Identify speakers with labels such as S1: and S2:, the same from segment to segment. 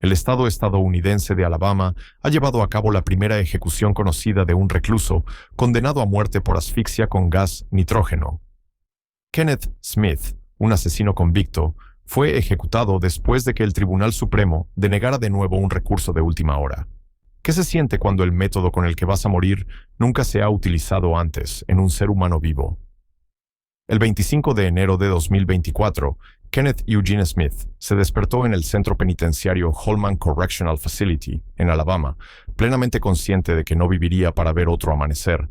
S1: el estado estadounidense de Alabama ha llevado a cabo la primera ejecución conocida de un recluso condenado a muerte por asfixia con gas nitrógeno. Kenneth Smith, un asesino convicto, fue ejecutado después de que el Tribunal Supremo denegara de nuevo un recurso de última hora. ¿Qué se siente cuando el método con el que vas a morir nunca se ha utilizado antes en un ser humano vivo? El 25 de enero de 2024, Kenneth Eugene Smith se despertó en el centro penitenciario Holman Correctional Facility, en Alabama, plenamente consciente de que no viviría para ver otro amanecer.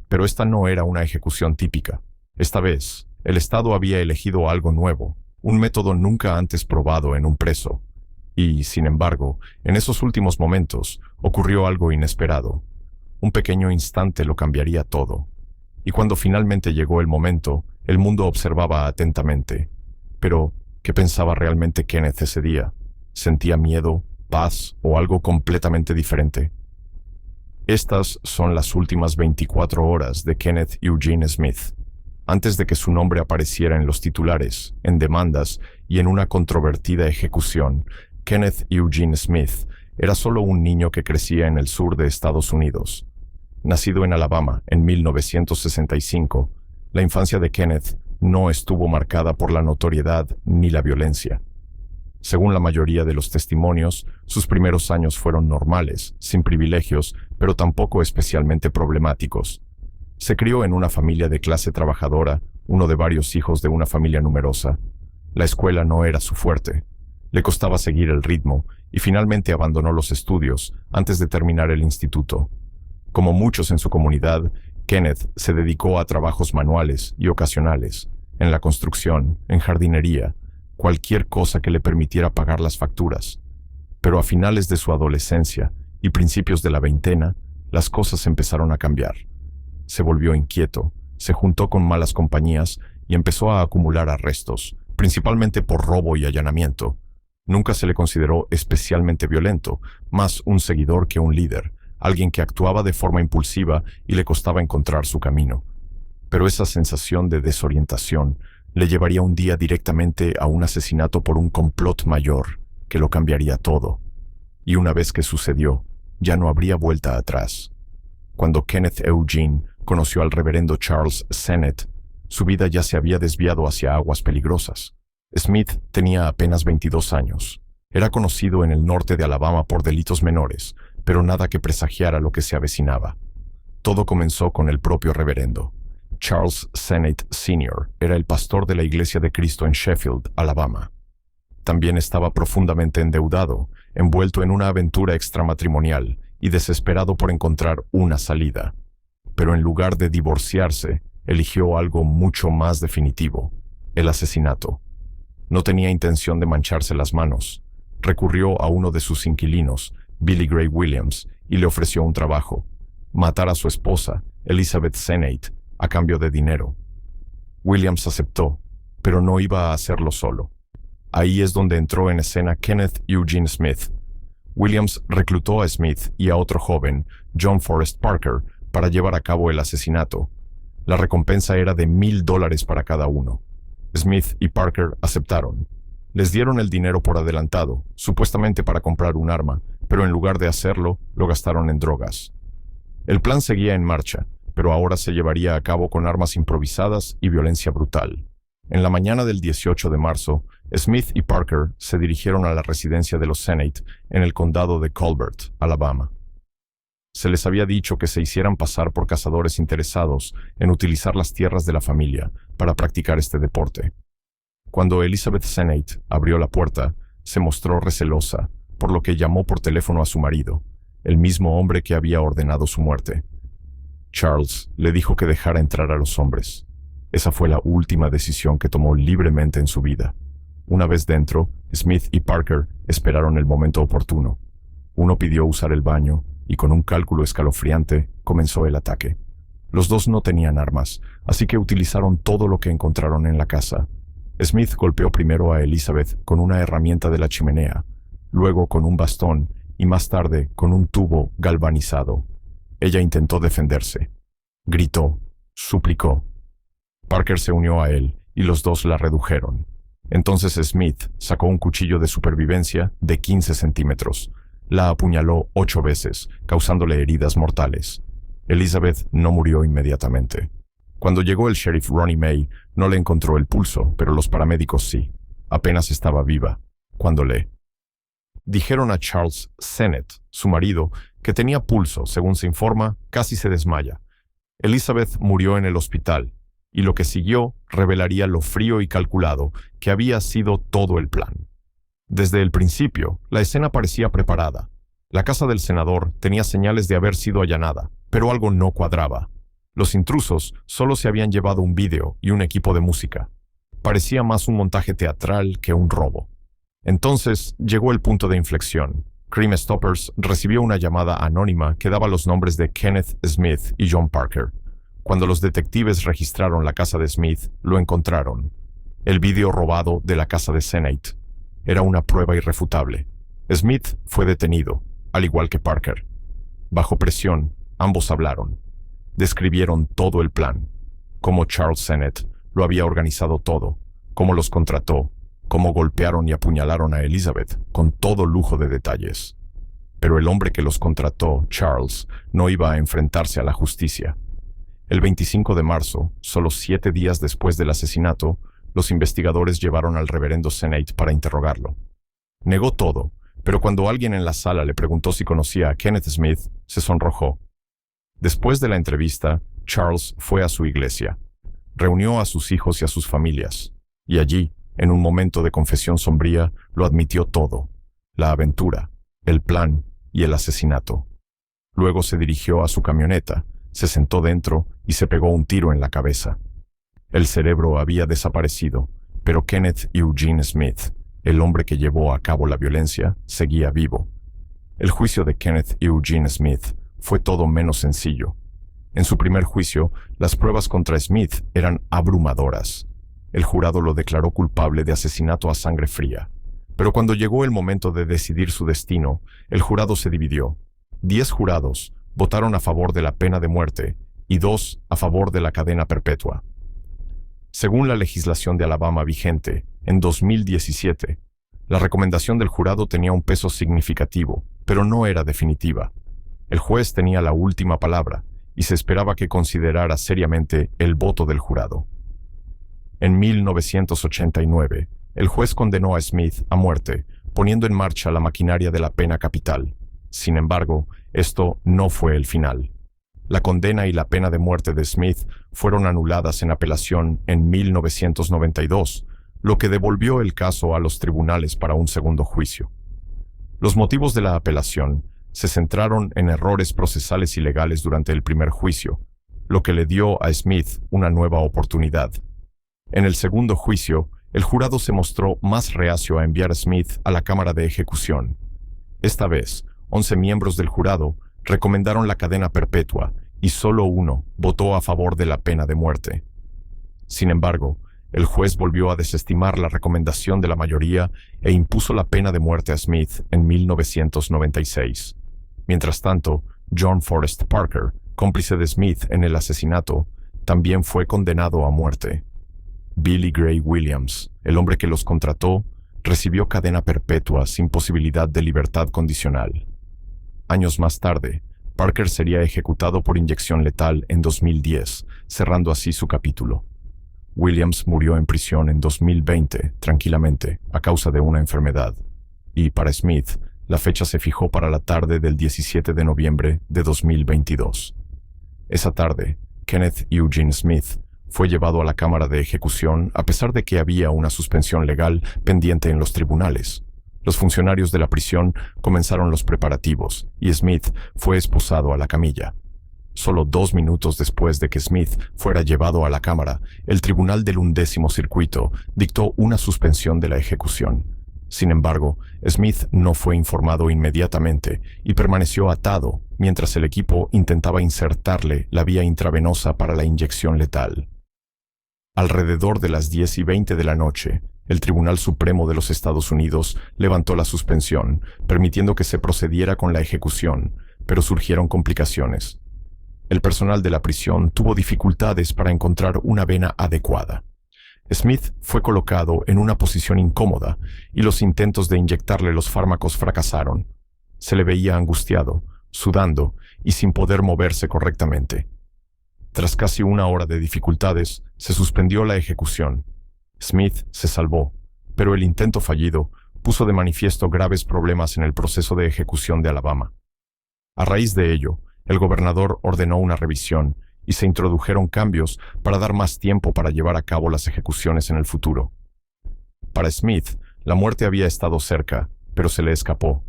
S1: Pero esta no era una ejecución típica. Esta vez, el Estado había elegido algo nuevo, un método nunca antes probado en un preso. Y, sin embargo, en esos últimos momentos, ocurrió algo inesperado. Un pequeño instante lo cambiaría todo. Y cuando finalmente llegó el momento, el mundo observaba atentamente. Pero, ¿qué pensaba realmente Kenneth ese día? ¿Sentía miedo, paz o algo completamente diferente? Estas son las últimas 24 horas de Kenneth Eugene Smith. Antes de que su nombre apareciera en los titulares, en demandas y en una controvertida ejecución, Kenneth Eugene Smith era solo un niño que crecía en el sur de Estados Unidos. Nacido en Alabama en 1965, la infancia de Kenneth no estuvo marcada por la notoriedad ni la violencia. Según la mayoría de los testimonios, sus primeros años fueron normales, sin privilegios, pero tampoco especialmente problemáticos. Se crió en una familia de clase trabajadora, uno de varios hijos de una familia numerosa. La escuela no era su fuerte. Le costaba seguir el ritmo y finalmente abandonó los estudios antes de terminar el instituto. Como muchos en su comunidad, Kenneth se dedicó a trabajos manuales y ocasionales, en la construcción, en jardinería, cualquier cosa que le permitiera pagar las facturas. Pero a finales de su adolescencia y principios de la veintena, las cosas empezaron a cambiar. Se volvió inquieto, se juntó con malas compañías y empezó a acumular arrestos, principalmente por robo y allanamiento. Nunca se le consideró especialmente violento, más un seguidor que un líder, alguien que actuaba de forma impulsiva y le costaba encontrar su camino. Pero esa sensación de desorientación le llevaría un día directamente a un asesinato por un complot mayor que lo cambiaría todo. Y una vez que sucedió, ya no habría vuelta atrás. Cuando Kenneth Eugene conoció al reverendo Charles Sennett, su vida ya se había desviado hacia aguas peligrosas. Smith tenía apenas 22 años. Era conocido en el norte de Alabama por delitos menores, pero nada que presagiara lo que se avecinaba. Todo comenzó con el propio reverendo. Charles Sennett Sr. era el pastor de la Iglesia de Cristo en Sheffield, Alabama. También estaba profundamente endeudado, envuelto en una aventura extramatrimonial y desesperado por encontrar una salida. Pero en lugar de divorciarse, eligió algo mucho más definitivo: el asesinato. No tenía intención de mancharse las manos. Recurrió a uno de sus inquilinos, Billy Gray Williams, y le ofreció un trabajo: matar a su esposa, Elizabeth Sennett, a cambio de dinero. Williams aceptó, pero no iba a hacerlo solo. Ahí es donde entró en escena Kenneth Eugene Smith. Williams reclutó a Smith y a otro joven, John Forrest Parker, para llevar a cabo el asesinato. La recompensa era de $1,000 para cada uno. Smith y Parker aceptaron. Les dieron el dinero por adelantado, supuestamente para comprar un arma, pero en lugar de hacerlo, lo gastaron en drogas. El plan seguía en marcha, pero ahora se llevaría a cabo con armas improvisadas y violencia brutal. En la mañana del 18 de marzo, Smith y Parker se dirigieron a la residencia de los Sennett en el condado de Colbert, Alabama. Se les había dicho que se hicieran pasar por cazadores interesados en utilizar las tierras de la familia para practicar este deporte. Cuando Elizabeth Sennett abrió la puerta, se mostró recelosa, por lo que llamó por teléfono a su marido, el mismo hombre que había ordenado su muerte. Charles le dijo que dejara entrar a los hombres. Esa fue la última decisión que tomó libremente en su vida. Una vez dentro, Smith y Parker esperaron el momento oportuno. Uno pidió usar el baño y con un cálculo escalofriante comenzó el ataque. Los dos no tenían armas, así que utilizaron todo lo que encontraron en la casa. Smith golpeó primero a Elizabeth con una herramienta de la chimenea, luego con un bastón y más tarde con un tubo galvanizado. Ella intentó defenderse. Gritó, suplicó. Parker se unió a él y los dos la redujeron. Entonces Smith sacó un cuchillo de supervivencia de 15 centímetros. La apuñaló 8 veces, causándole heridas mortales. Elizabeth no murió inmediatamente. Cuando llegó el sheriff Ronnie May, no le encontró el pulso, pero los paramédicos sí. Apenas estaba viva. Cuando le dijeron a Charles Sennett, su marido, que tenía pulso, según se informa, casi se desmaya. Elizabeth murió en el hospital, y lo que siguió revelaría lo frío y calculado que había sido todo el plan. Desde el principio, la escena parecía preparada. La casa del senador tenía señales de haber sido allanada, pero algo no cuadraba. Los intrusos solo se habían llevado un vídeo y un equipo de música. Parecía más un montaje teatral que un robo. Entonces llegó el punto de inflexión. Crime Stoppers recibió una llamada anónima que daba los nombres de Kenneth Smith y John Parker. Cuando los detectives registraron la casa de Smith, lo encontraron. El vídeo robado de la casa de Sennett era una prueba irrefutable. Smith fue detenido, al igual que Parker. Bajo presión, ambos hablaron. Describieron todo el plan, cómo Charles Sennett lo había organizado todo, cómo los contrató, cómo golpearon y apuñalaron a Elizabeth, con todo lujo de detalles. Pero el hombre que los contrató, Charles, no iba a enfrentarse a la justicia. El 25 de marzo, solo 7 días después del asesinato, los investigadores llevaron al reverendo Sennett para interrogarlo. Negó todo, pero cuando alguien en la sala le preguntó si conocía a Kenneth Smith, se sonrojó. Después de la entrevista, Charles fue a su iglesia. Reunió a sus hijos y a sus familias, y allí, en un momento de confesión sombría, lo admitió todo: la aventura, el plan y el asesinato. Luego se dirigió a su camioneta, se sentó dentro y se pegó un tiro en la cabeza. El cerebro había desaparecido, pero Kenneth Eugene Smith, el hombre que llevó a cabo la violencia, seguía vivo. El juicio de Kenneth Eugene Smith fue todo menos sencillo. En su primer juicio, las pruebas contra Smith eran abrumadoras. El jurado lo declaró culpable de asesinato a sangre fría. Pero cuando llegó el momento de decidir su destino, el jurado se dividió. 10 jurados votaron a favor de la pena de muerte y 2 a favor de la cadena perpetua. Según la legislación de Alabama vigente, en 2017, la recomendación del jurado tenía un peso significativo, pero no era definitiva. El juez tenía la última palabra y se esperaba que considerara seriamente el voto del jurado. En 1989, el juez condenó a Smith a muerte, poniendo en marcha la maquinaria de la pena capital. Sin embargo, esto no fue el final. La condena y la pena de muerte de Smith fueron anuladas en apelación en 1992, lo que devolvió el caso a los tribunales para un segundo juicio. Los motivos de la apelación se centraron en errores procesales y legales durante el primer juicio, lo que le dio a Smith una nueva oportunidad. En el segundo juicio, el jurado se mostró más reacio a enviar a Smith a la cámara de ejecución. Esta vez, 11 miembros del jurado recomendaron la cadena perpetua y solo uno votó a favor de la pena de muerte. Sin embargo, el juez volvió a desestimar la recomendación de la mayoría e impuso la pena de muerte a Smith en 1996. Mientras tanto, John Forrest Parker, cómplice de Smith en el asesinato, también fue condenado a muerte. Billy Gray Williams, el hombre que los contrató, recibió cadena perpetua sin posibilidad de libertad condicional. Años más tarde, Parker sería ejecutado por inyección letal en 2010, cerrando así su capítulo. Williams murió en prisión en 2020, tranquilamente, a causa de una enfermedad. Y para Smith, la fecha se fijó para la tarde del 17 de noviembre de 2022. Esa tarde, Kenneth Eugene Smith fue llevado a la cámara de ejecución a pesar de que había una suspensión legal pendiente en los tribunales. Los funcionarios de la prisión comenzaron los preparativos y Smith fue esposado a la camilla. Solo 2 minutos después de que Smith fuera llevado a la cámara, el tribunal del 11º Circuito dictó una suspensión de la ejecución. Sin embargo, Smith no fue informado inmediatamente y permaneció atado mientras el equipo intentaba insertarle la vía intravenosa para la inyección letal. Alrededor de las 10:20 de la noche, el Tribunal Supremo de los Estados Unidos levantó la suspensión, permitiendo que se procediera con la ejecución, pero surgieron complicaciones. El personal de la prisión tuvo dificultades para encontrar una vena adecuada. Smith fue colocado en una posición incómoda y los intentos de inyectarle los fármacos fracasaron. Se le veía angustiado, sudando y sin poder moverse correctamente. Tras casi una hora de dificultades, se suspendió la ejecución. Smith se salvó, pero el intento fallido puso de manifiesto graves problemas en el proceso de ejecución de Alabama. A raíz de ello, el gobernador ordenó una revisión y se introdujeron cambios para dar más tiempo para llevar a cabo las ejecuciones en el futuro. Para Smith, la muerte había estado cerca, pero se le escapó.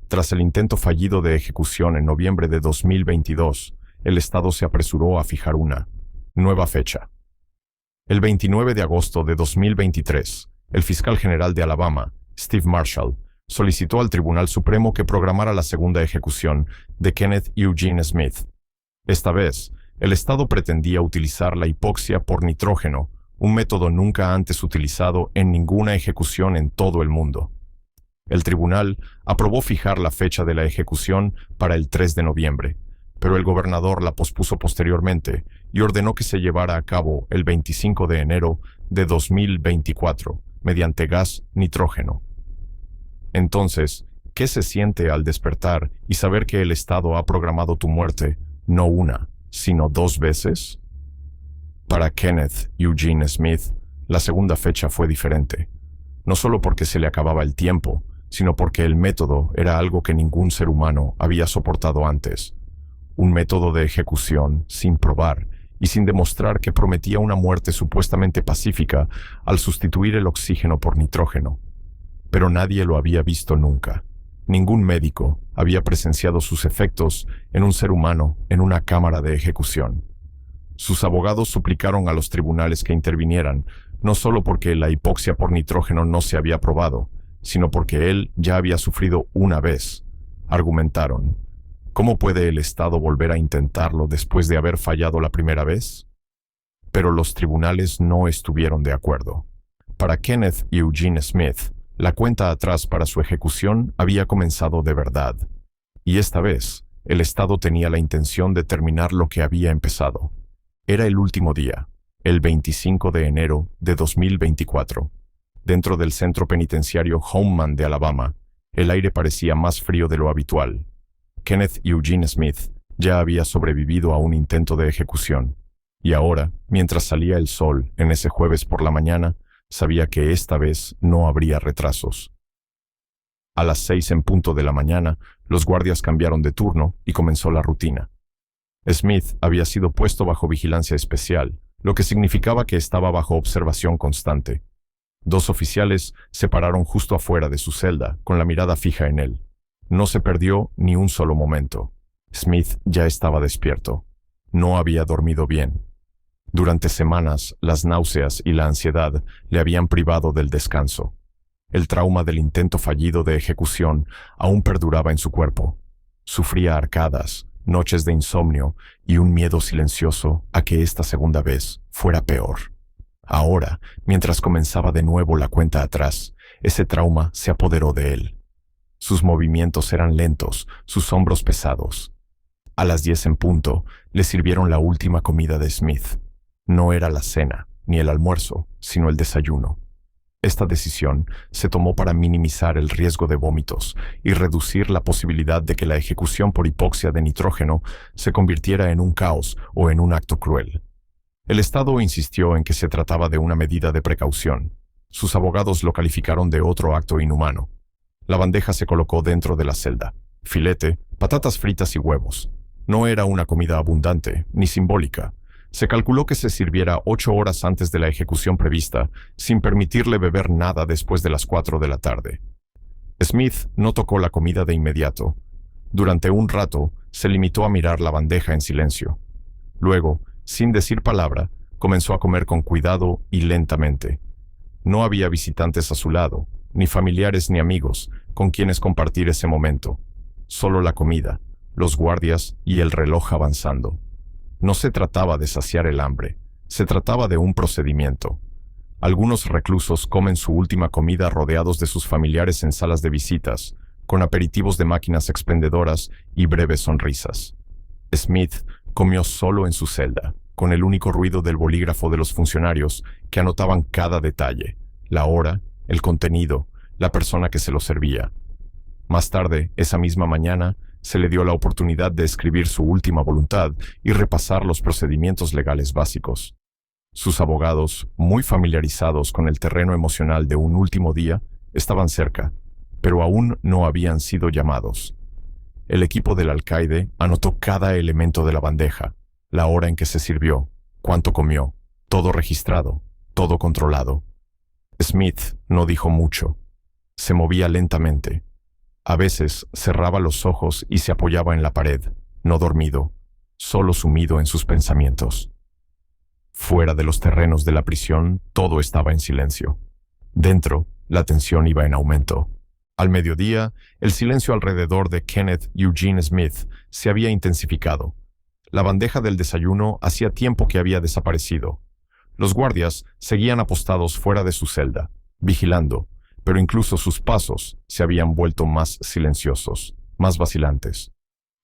S1: Tras el intento fallido de ejecución en noviembre de 2022, el Estado se apresuró a fijar una nueva fecha. El 29 de agosto de 2023, el fiscal general de Alabama, Steve Marshall, solicitó al Tribunal Supremo que programara la segunda ejecución de Kenneth Eugene Smith. Esta vez, el Estado pretendía utilizar la hipoxia por nitrógeno, un método nunca antes utilizado en ninguna ejecución en todo el mundo. El tribunal aprobó fijar la fecha de la ejecución para el 3 de noviembre, pero el gobernador la pospuso posteriormente y ordenó que se llevara a cabo el 25 de enero de 2024, mediante gas nitrógeno. Entonces, ¿qué se siente al despertar y saber que el Estado ha programado tu muerte, no una, sino 2 veces? Para Kenneth Eugene Smith, la segunda fecha fue diferente, no solo porque se le acababa el tiempo, sino porque el método era algo que ningún ser humano había soportado antes. Un método de ejecución sin probar y sin demostrar que prometía una muerte supuestamente pacífica al sustituir el oxígeno por nitrógeno. Pero nadie lo había visto nunca. Ningún médico había presenciado sus efectos en un ser humano en una cámara de ejecución. Sus abogados suplicaron a los tribunales que intervinieran, no solo porque la hipoxia por nitrógeno no se había probado, sino porque él ya había sufrido una vez. Argumentaron: ¿cómo puede el Estado volver a intentarlo después de haber fallado la primera vez? Pero los tribunales no estuvieron de acuerdo. Para Kenneth Eugene Smith, la cuenta atrás para su ejecución había comenzado de verdad. Y esta vez, el Estado tenía la intención de terminar lo que había empezado. Era el último día, el 25 de enero de 2024. Dentro del centro penitenciario Homeman de Alabama, el aire parecía más frío de lo habitual. Kenneth Eugene Smith ya había sobrevivido a un intento de ejecución, y ahora, mientras salía el sol en ese jueves por la mañana, sabía que esta vez no habría retrasos. A las 6 en punto de la mañana, los guardias cambiaron de turno y comenzó la rutina. Smith había sido puesto bajo vigilancia especial, lo que significaba que estaba bajo observación constante. 2 oficiales se pararon justo afuera de su celda, con la mirada fija en él. No se perdió ni un solo momento. Smith ya estaba despierto. No había dormido bien. Durante semanas, las náuseas y la ansiedad le habían privado del descanso. El trauma del intento fallido de ejecución aún perduraba en su cuerpo. Sufría arcadas, noches de insomnio y un miedo silencioso a que esta segunda vez fuera peor. Ahora, mientras comenzaba de nuevo la cuenta atrás, ese trauma se apoderó de él. Sus movimientos eran lentos, sus hombros pesados. A las 10 en punto, le sirvieron la última comida de Smith. No era la cena, ni el almuerzo, sino el desayuno. Esta decisión se tomó para minimizar el riesgo de vómitos y reducir la posibilidad de que la ejecución por hipoxia de nitrógeno se convirtiera en un caos o en un acto cruel. El Estado insistió en que se trataba de una medida de precaución. Sus abogados lo calificaron de otro acto inhumano. La bandeja se colocó dentro de la celda. Filete, patatas fritas y huevos. No era una comida abundante, ni simbólica. Se calculó que se sirviera 8 horas antes de la ejecución prevista, sin permitirle beber nada después de las 4 de la tarde. Smith no tocó la comida de inmediato. Durante un rato, se limitó a mirar la bandeja en silencio. Luego, sin decir palabra, comenzó a comer con cuidado y lentamente. No había visitantes a su lado, ni familiares ni amigos con quienes compartir ese momento. Solo la comida, los guardias y el reloj avanzando. No se trataba de saciar el hambre, se trataba de un procedimiento. Algunos reclusos comen su última comida rodeados de sus familiares en salas de visitas, con aperitivos de máquinas expendedoras y breves sonrisas. Smith comió solo en su celda, con el único ruido del bolígrafo de los funcionarios que anotaban cada detalle, la hora, el contenido, la persona que se lo servía. Más tarde, esa misma mañana, se le dio la oportunidad de escribir su última voluntad y repasar los procedimientos legales básicos. Sus abogados, muy familiarizados con el terreno emocional de un último día, estaban cerca, pero aún no habían sido llamados. El equipo del alcaide anotó cada elemento de la bandeja, la hora en que se sirvió, cuánto comió, todo registrado, todo controlado. Smith no dijo mucho. Se movía lentamente. A veces cerraba los ojos y se apoyaba en la pared, no dormido, solo sumido en sus pensamientos. Fuera de los terrenos de la prisión, todo estaba en silencio. Dentro, la tensión iba en aumento. Al mediodía, el silencio alrededor de Kenneth Eugene Smith se había intensificado. La bandeja del desayuno hacía tiempo que había desaparecido. Los guardias seguían apostados fuera de su celda, vigilando, pero incluso sus pasos se habían vuelto más silenciosos, más vacilantes.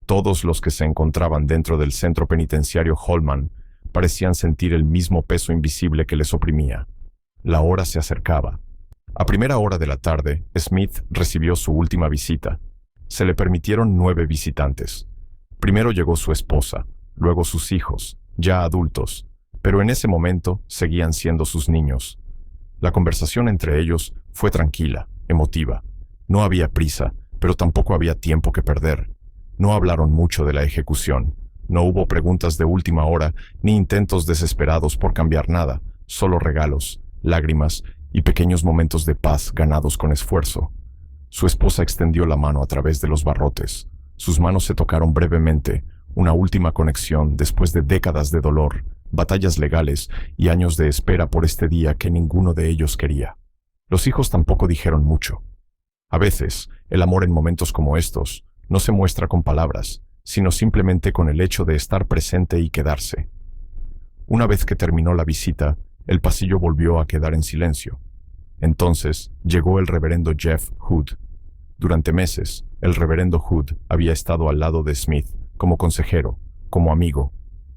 S1: Todos los que se encontraban dentro del centro penitenciario Holman parecían sentir el mismo peso invisible que les oprimía. La hora se acercaba. A primera hora de la tarde, Smith recibió su última visita. Se le permitieron 9 visitantes. Primero llegó su esposa, luego sus hijos, ya adultos, pero en ese momento seguían siendo sus niños. La conversación entre ellos fue tranquila, emotiva. No había prisa, pero tampoco había tiempo que perder. No hablaron mucho de la ejecución. No hubo preguntas de última hora ni intentos desesperados por cambiar nada, solo regalos, lágrimas y pequeños momentos de paz ganados con esfuerzo. Su esposa extendió la mano a través de los barrotes. Sus manos se tocaron brevemente, una última conexión después de décadas de dolor, batallas legales y años de espera por este día que ninguno de ellos quería. Los hijos tampoco dijeron mucho. A veces, el amor en momentos como estos no se muestra con palabras, sino simplemente con el hecho de estar presente y quedarse. Una vez que terminó la visita, el pasillo volvió a quedar en silencio. Entonces llegó el reverendo Jeff Hood. Durante meses, el reverendo Hood había estado al lado de Smith, como consejero, como amigo,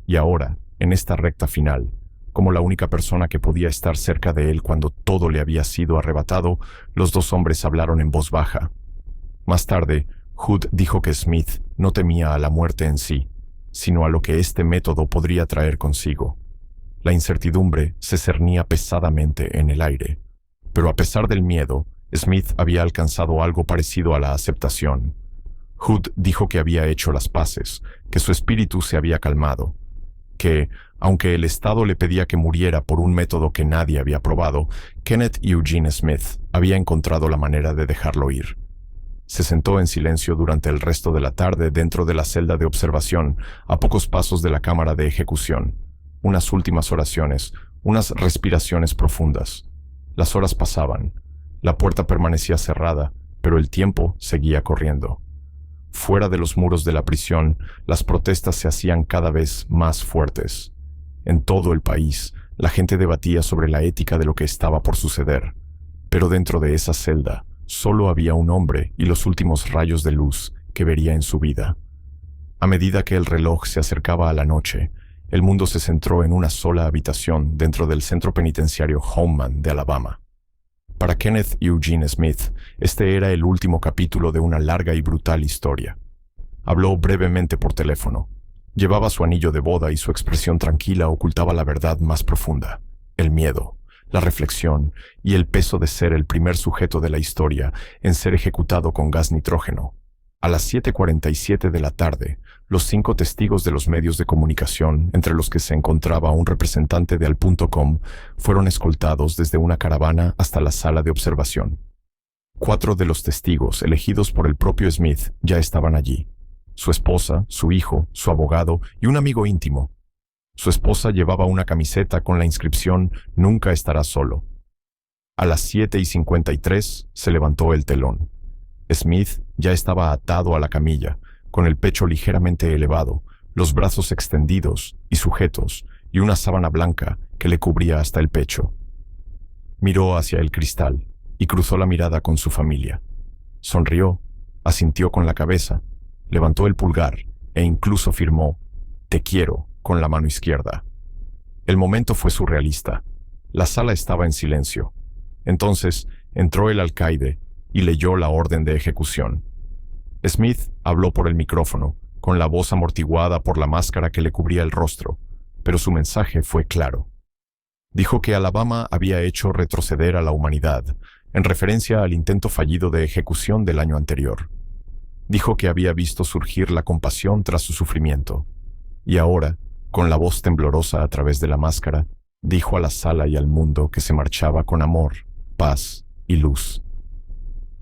S1: y ahora, en esta recta final, como la única persona que podía estar cerca de él cuando todo le había sido arrebatado, los dos hombres hablaron en voz baja. Más tarde, Hood dijo que Smith no temía a la muerte en sí, sino a lo que este método podría traer consigo. La incertidumbre se cernía pesadamente en el aire, pero a pesar del miedo, Smith había alcanzado algo parecido a la aceptación. Hood dijo que había hecho las paces, que su espíritu se había calmado, que, aunque el Estado le pedía que muriera por un método que nadie había probado, Kenneth Eugene Smith había encontrado la manera de dejarlo ir. Se sentó en silencio durante el resto de la tarde dentro de la celda de observación, a pocos pasos de la cámara de ejecución. Unas últimas oraciones, unas respiraciones profundas. Las horas pasaban. La puerta permanecía cerrada, pero el tiempo seguía corriendo. Fuera de los muros de la prisión, las protestas se hacían cada vez más fuertes. En todo el país, la gente debatía sobre la ética de lo que estaba por suceder. Pero dentro de esa celda, solo había un hombre y los últimos rayos de luz que vería en su vida. A medida que el reloj se acercaba a la noche, el mundo se centró en una sola habitación dentro del centro penitenciario Holman de Alabama. Para Kenneth Eugene Smith, este era el último capítulo de una larga y brutal historia. Habló brevemente por teléfono. Llevaba su anillo de boda y su expresión tranquila ocultaba la verdad más profunda, el miedo, la reflexión y el peso de ser el primer sujeto de la historia en ser ejecutado con gas nitrógeno. A las 7:47 de la tarde, los 5 testigos de los medios de comunicación, entre los que se encontraba un representante de Al.com, fueron escoltados desde una caravana hasta la sala de observación. 4 de los testigos, elegidos por el propio Smith, ya estaban allí. Su esposa, su hijo, su abogado y un amigo íntimo. Su esposa llevaba una camiseta con la inscripción «Nunca estará solo». A las 7:53 se levantó el telón. Smith ya estaba atado a la camilla, con el pecho ligeramente elevado, los brazos extendidos y sujetos, y una sábana blanca que le cubría hasta el pecho. Miró hacia el cristal y cruzó la mirada con su familia. Sonrió, asintió con la cabeza, levantó el pulgar e incluso firmó «Te quiero» con la mano izquierda. El momento fue surrealista. La sala estaba en silencio. Entonces entró el alcaide y leyó la orden de ejecución. Smith habló por el micrófono, con la voz amortiguada por la máscara que le cubría el rostro, pero su mensaje fue claro. Dijo que Alabama había hecho retroceder a la humanidad, en referencia al intento fallido de ejecución del año anterior. Dijo que había visto surgir la compasión tras su sufrimiento. Y ahora, con la voz temblorosa a través de la máscara, dijo a la sala y al mundo que se marchaba con amor, paz y luz.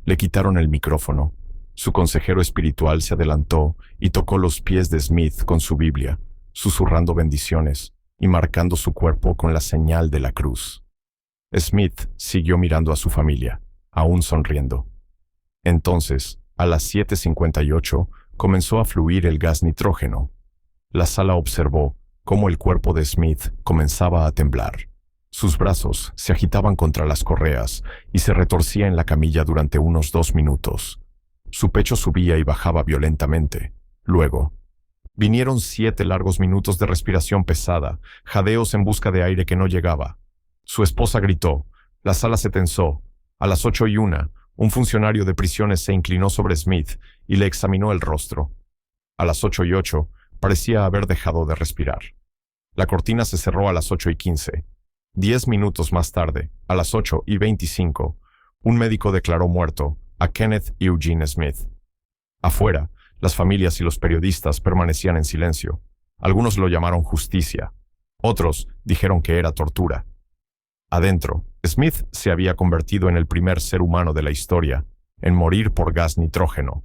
S1: Le quitaron el micrófono. Su consejero espiritual se adelantó y tocó los pies de Smith con su Biblia, susurrando bendiciones y marcando su cuerpo con la señal de la cruz. Smith siguió mirando a su familia, aún sonriendo. Entonces, a las 7:58, comenzó a fluir el gas nitrógeno. La sala observó cómo el cuerpo de Smith comenzaba a temblar. Sus brazos se agitaban contra las correas y se retorcía en la camilla durante unos 2 minutos. Su pecho subía y bajaba violentamente. Luego, vinieron 7 largos minutos de respiración pesada, jadeos en busca de aire que no llegaba. Su esposa gritó. La sala se tensó. A las 8:01, un funcionario de prisiones se inclinó sobre Smith y le examinó el rostro. A las 8:08, parecía haber dejado de respirar. La cortina se cerró a las 8:15. 10 minutos más tarde, a las 8:25, un médico declaró muerto a Kenneth Eugene Smith. Afuera, las familias y los periodistas permanecían en silencio. Algunos lo llamaron justicia. Otros dijeron que era tortura. Adentro, Smith se había convertido en el primer ser humano de la historia en morir por gas nitrógeno.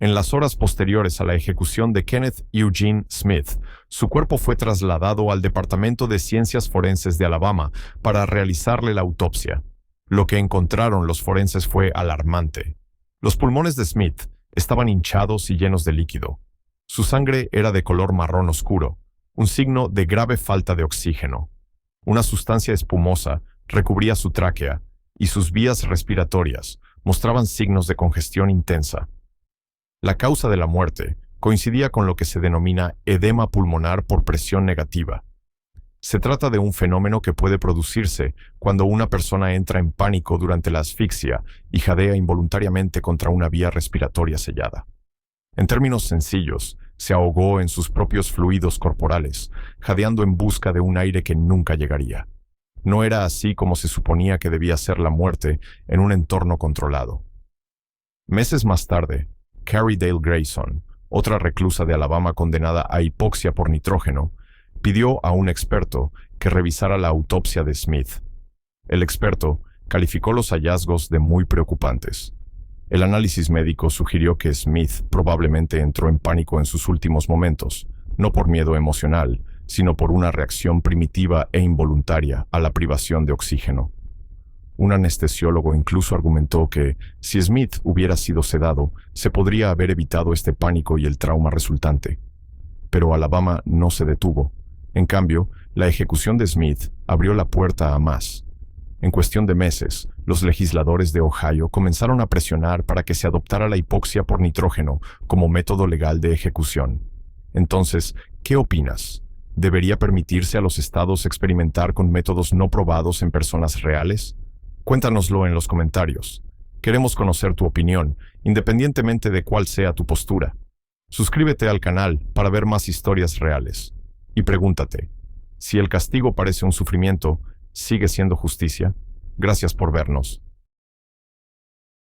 S1: En las horas posteriores a la ejecución de Kenneth Eugene Smith, su cuerpo fue trasladado al Departamento de Ciencias Forenses de Alabama para realizarle la autopsia. Lo que encontraron los forenses fue alarmante. Los pulmones de Smith estaban hinchados y llenos de líquido. Su sangre era de color marrón oscuro, un signo de grave falta de oxígeno. Una sustancia espumosa recubría su tráquea y sus vías respiratorias mostraban signos de congestión intensa. La causa de la muerte coincidía con lo que se denomina edema pulmonar por presión negativa. Se trata de un fenómeno que puede producirse cuando una persona entra en pánico durante la asfixia y jadea involuntariamente contra una vía respiratoria sellada. En términos sencillos, se ahogó en sus propios fluidos corporales, jadeando en busca de un aire que nunca llegaría. No era así como se suponía que debía ser la muerte en un entorno controlado. Meses más tarde, Carrie Dale Grayson, otra reclusa de Alabama condenada a hipoxia por nitrógeno, pidió a un experto que revisara la autopsia de Smith. El experto calificó los hallazgos de muy preocupantes. El análisis médico sugirió que Smith probablemente entró en pánico en sus últimos momentos, no por miedo emocional, sino por una reacción primitiva e involuntaria a la privación de oxígeno. Un anestesiólogo incluso argumentó que, si Smith hubiera sido sedado, se podría haber evitado este pánico y el trauma resultante. Pero Alabama no se detuvo. En cambio, la ejecución de Smith abrió la puerta a más. En cuestión de meses, los legisladores de Ohio comenzaron a presionar para que se adoptara la hipoxia por nitrógeno como método legal de ejecución. Entonces, ¿qué opinas? ¿Debería permitirse a los estados experimentar con métodos no probados en personas reales? Cuéntanoslo en los comentarios. Queremos conocer tu opinión, independientemente de cuál sea tu postura. Suscríbete al canal para ver más historias reales. Y pregúntate, si el castigo parece un sufrimiento, ¿sigue siendo justicia? Gracias por vernos.